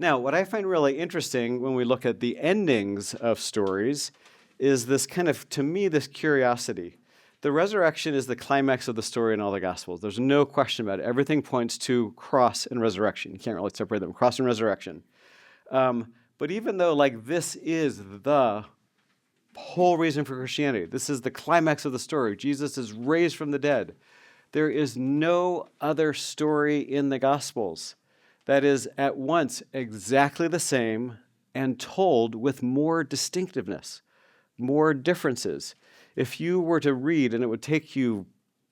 Now, what I find really interesting when we look at the endings of stories is this kind of, to me, this curiosity. The resurrection is the climax of the story in all the Gospels. There's no question about it. Everything points to cross and resurrection. You can't really separate them, cross and resurrection. But even though, like, this is the whole reason for Christianity, this is the climax of the story, Jesus is raised from the dead, there is no other story in the Gospels that is at once exactly the same and told with more distinctiveness, more differences. If you were to read, and it would take you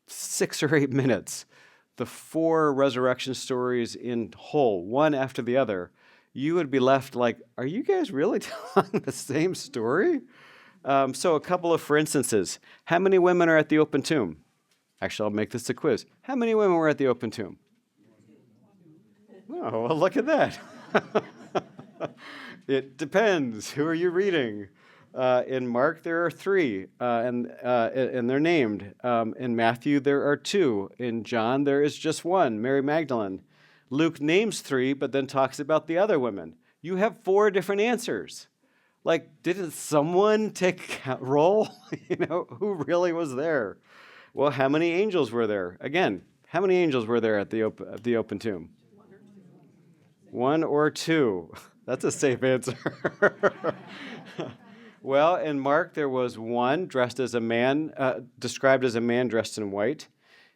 6 or 8 minutes, the 4 resurrection stories in whole, one after the other, you would be left like, are you guys really telling the same story? So a couple of for instances. How many women are at the open tomb? Actually, I'll make this a quiz. How many women were at the open tomb? Oh, well, look at that. It depends. Who are you reading? In Mark, there are 3, and they're named. In Matthew, there are 2. In John, there is just 1, Mary Magdalene. Luke names 3, but then talks about the other women. You have 4 different answers. Like, didn't someone take a roll? Who really was there? Well, how many angels were there? Again, how many angels were there at the open tomb? 1 or 2. That's a safe answer. Well, in Mark, there was 1 dressed as a man, described as a man dressed in white.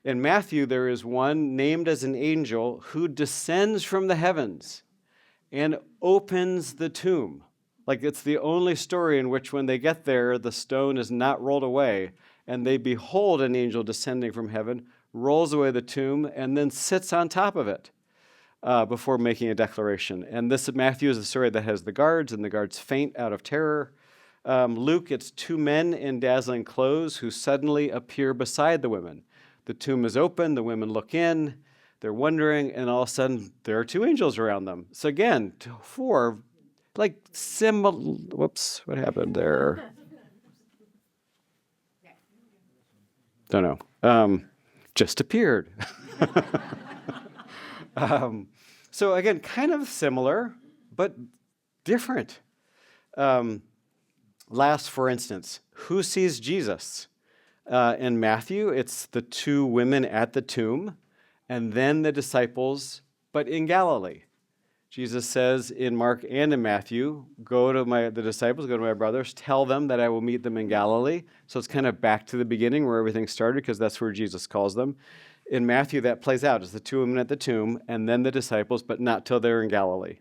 In Matthew, there is 1 named as an angel who descends from the heavens and opens the tomb. Like, it's the only story in which when they get there, the stone is not rolled away, and they behold an angel descending from heaven, rolls away the tomb, and then sits on top of it before making a declaration. And this Matthew is the story that has the guards, and the guards faint out of terror. Luke, it's 2 men in dazzling clothes who suddenly appear beside the women. The tomb is open, the women look in, they're wondering, and all of a sudden there are 2 angels around them. So again, 4, like similar, whoops, what happened there? Don't know. Just appeared. So again, kind of similar, but different. Last, for instance, who sees Jesus? In Matthew, it's the 2 women at the tomb, and then the disciples, but in Galilee. Jesus says in Mark and in Matthew, go to the disciples, go to my brothers, tell them that I will meet them in Galilee. So it's kind of back to the beginning where everything started, because that's where Jesus calls them. In Matthew, that plays out as the 2 women at the tomb, and then the disciples, but not till they're in Galilee.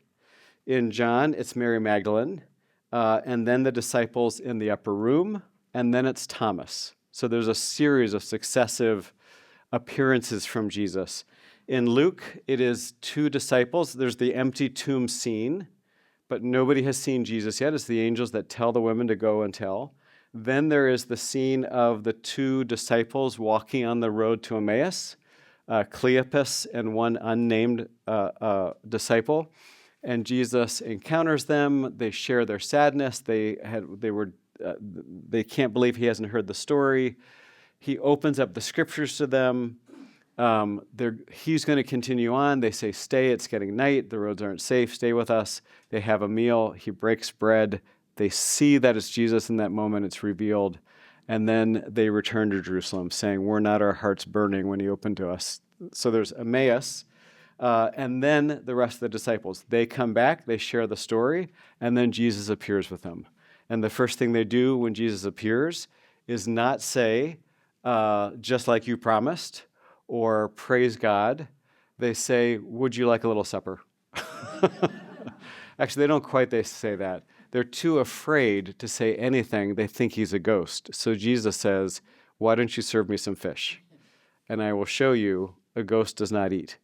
In John, it's Mary Magdalene, and then the disciples in the upper room, and then it's Thomas. So there's a series of successive appearances from Jesus. In Luke, it is 2 disciples. There's the empty tomb scene, but nobody has seen Jesus yet. It's the angels that tell the women to go and tell. Then there is the scene of the 2 disciples walking on the road to Emmaus, Cleopas and 1 unnamed disciple. And Jesus encounters them. They share their sadness. They can't believe he hasn't heard the story. He opens up the scriptures to them. He's going to continue on. They say, stay, it's getting night. The roads aren't safe. Stay with us. They have a meal. He breaks bread. They see that it's Jesus in that moment. It's revealed. And then they return to Jerusalem saying, were not our hearts burning when he opened to us? So there's Emmaus. And then the rest of the disciples. They come back. They share the story. And then Jesus appears with them. And the first thing they do when Jesus appears is not say, just like you promised, or praise God. They say, would you like a little supper? Actually, they don't quite say that. They're too afraid to say anything. They think he's a ghost. So Jesus says, why don't you serve me some fish? And I will show you a ghost does not eat.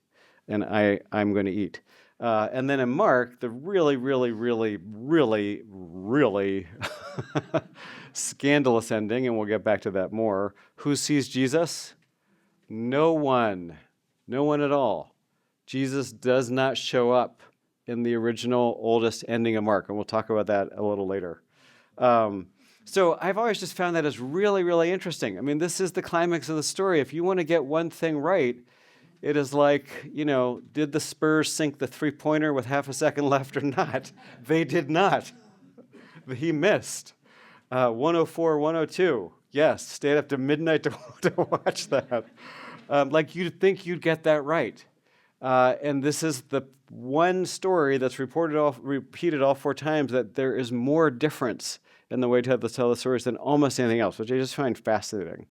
And I'm going to eat. And then in Mark, the really, really, really, really, really scandalous ending, and we'll get back to that more. Who sees Jesus? No one. No one at all. Jesus does not show up in the original oldest ending of Mark, and we'll talk about that a little later. So I've always just found that as really, really interesting. I mean, this is the climax of the story. If you want to get one thing right, It is like, did the Spurs sink the three-pointer with half a second left or not? They did not. He missed. 104, 102. Yes, stayed up to midnight to watch that. Like you'd think you'd get that right. And this is the one story that's repeated all 4 times that there is more difference in the way to tell the stories than almost anything else, which I just find fascinating.